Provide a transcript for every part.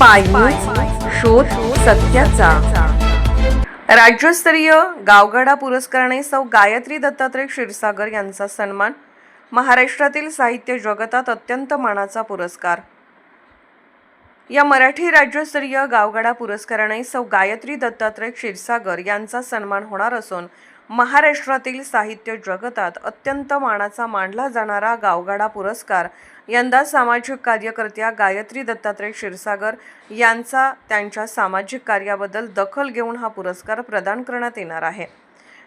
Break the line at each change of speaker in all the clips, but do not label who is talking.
Spy news, शोध सत्याचा। राज्यस्तरीय गावगाडा पुरस्काराने सौ गायत्री दत्तात्रय क्षीरसागर यांचा सन्मान। महाराष्ट्रातील साहित्य जगतात अत्यंत मानाचा पुरस्कार। या मराठी राज्यस्तरीय गावगाडा पुरस्काराने सौ गायत्री दत्तात्रय क्षीरसागर यांचा सन्मान होणार असून महाराष्ट्रातील साहित्य जगतात अत्यंत मानाचा मानला जाणारा गावगाडा पुरस्कार यंदा सामाजिक कार्यकर्त्या गायत्री दत्तात्रय क्षीरसागर यांचा त्यांच्या सामाजिक कार्याबद्दल दखल घेऊन हा पुरस्कार प्रदान करण्यात येणार आहे।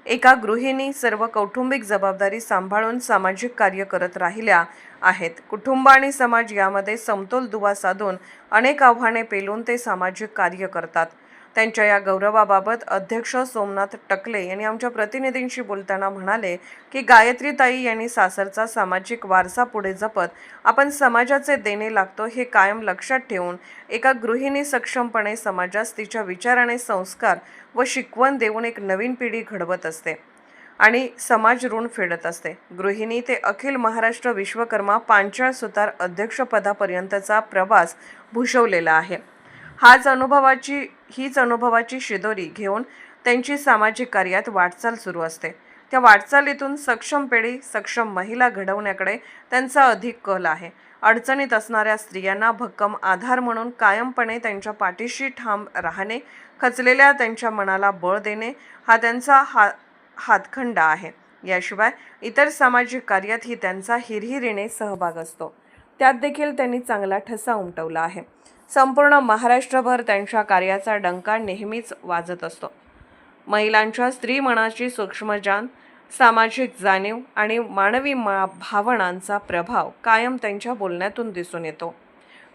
एका गृहिणी सर्व कौटुंबिक जबाबदारी सांभाळून सामाजिक कार्य करत राहिल्या आहेत। कुटुंब आणि समाज यामध्ये समतोल दुवा साधून अनेक आव्हाने पेलून ते सामाजिक कार्य करतात। त्यांच्या या गौरवाबाबत अध्यक्ष सोमनाथ टकले यांनी आमच्या प्रतिनिधींशी बोलताना म्हणाले की गायत्रीताई यांनी सासरचा सामाजिक वारसा पुढे जपत आपण समाजाचे देणे लागतो हे कायम लक्षात ठेवून एका गृहिणी सक्षमपणे समाजास तिच्या विचाराने संस्कार व शिकवण देऊन एक नवीन पिढी घडवत असते आणि समाज ऋण फेडत असते। गृहिणी ते अखिल महाराष्ट्र विश्वकर्मा पांचाळ सुतार अध्यक्षपदापर्यंतचा प्रवास भूषवलेला आहे। हीच अनुभवाची शिदोरी घेऊन त्यांची सामाजिक कार्यात वाटचाल सुरू असते। त्या वाटचालीतून सक्षम पिढी, सक्षम महिला घडवण्याकडे त्यांचा अधिक कल आहे। अडचणीत असणाऱ्या स्त्रियांना भक्कम आधार म्हणून कायमपणे त्यांच्या पाठीशी ठाम राहणे, खचलेल्या त्यांच्या मनाला बळ देणे हा त्यांचा हातखंडा आहे। याशिवाय इतर सामाजिक कार्यातही त्यांचा हिरहिरीने सहभाग असतो, त्यात देखील त्यांनी चांगला ठसा उमटवला आहे। संपूर्ण महाराष्ट्रभर त्यांच्या कार्याचा डंका नेहमीच वाजत असतो। महिलांच्या स्त्री मनाची सूक्ष्मजाण, सामाजिक जाणीव आणि मानवी भावनांचा प्रभाव कायम त्यांच्या बोलण्यातून दिसून येतो।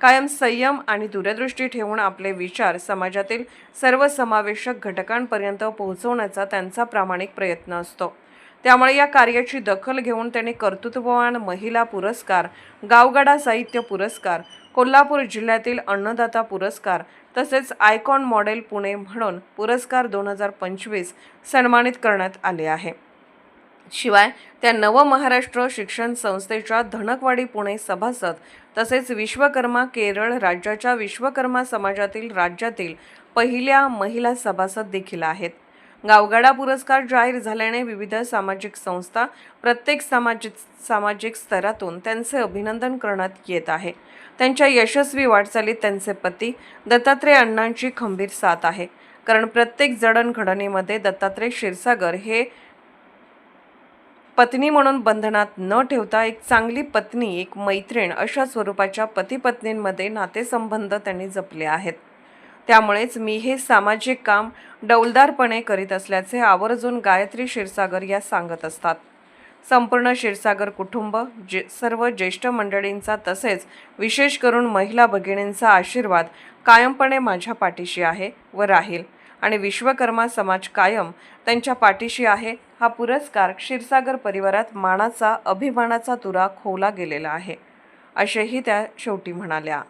कायम संयम आणि दूरदृष्टी ठेवून आपले विचार समाजातील सर्वसमावेशक घटकांपर्यंत पोहोचवण्याचा त्यांचा प्रामाणिक प्रयत्न असतो। त्यामुळे या कार्याची दखल घेऊन त्यांनी कर्तृत्ववान महिला पुरस्कार, गावगाडा साहित्य पुरस्कार, कोल्हापूर जिल्ह्यातील अन्नदाता पुरस्कार तसेच आयकॉन मॉडेल पुणे म्हणून पुरस्कार 2025 सन्मानित करण्यात आले आहे। शिवाय त्या नव महाराष्ट्र शिक्षण संस्थेच्या धनकवाडी पुणे सभासद तसेच विश्वकर्मा केरळ राज्याच्या विश्वकर्मा समाजातील राज्यातील पहिल्या महिला सभासद देखील आहेत। गावगाडा पुरस्कार जाहीर झाल्याने विविध सामाजिक संस्था, प्रत्येक सामाजिक स्तरातून त्यांचे अभिनंदन करण्यात येत आहे। त्यांच्या यशस्वी वाटचालीत त्यांचे पती दत्तात्रय अण्णांची खंबीर साथ आहे, कारण प्रत्येक जडणघडणीमध्ये दत्तात्रय क्षीरसागर हे पत्नी म्हणून बंधनात न ठेवता एक चांगली पत्नी, एक मैत्रीण अशा स्वरूपाच्या पती-पत्नींमध्ये नातेसंबंध त्यांनी जपले आहेत। त्यामुळेच मी हे सामाजिक काम डौलदारपणे करीत असल्याचे आवर्जून गायत्री क्षीरसागर या सांगत असतात। संपूर्ण क्षीरसागर कुटुंब, सर्व ज्येष्ठ मंडळींचा तसेच विशेष करून महिला भगिनींचा आशीर्वाद कायमपणे माझ्या पाठीशी आहे व राहील आणि विश्वकर्मा समाज कायम त्यांच्या पाठीशी आहे। हा पुरस्कार क्षीरसागर परिवारात मानाचा, अभिमानाचा तुरा खोवला गेलेला आहे, असेही त्या शेवटी म्हणाल्या।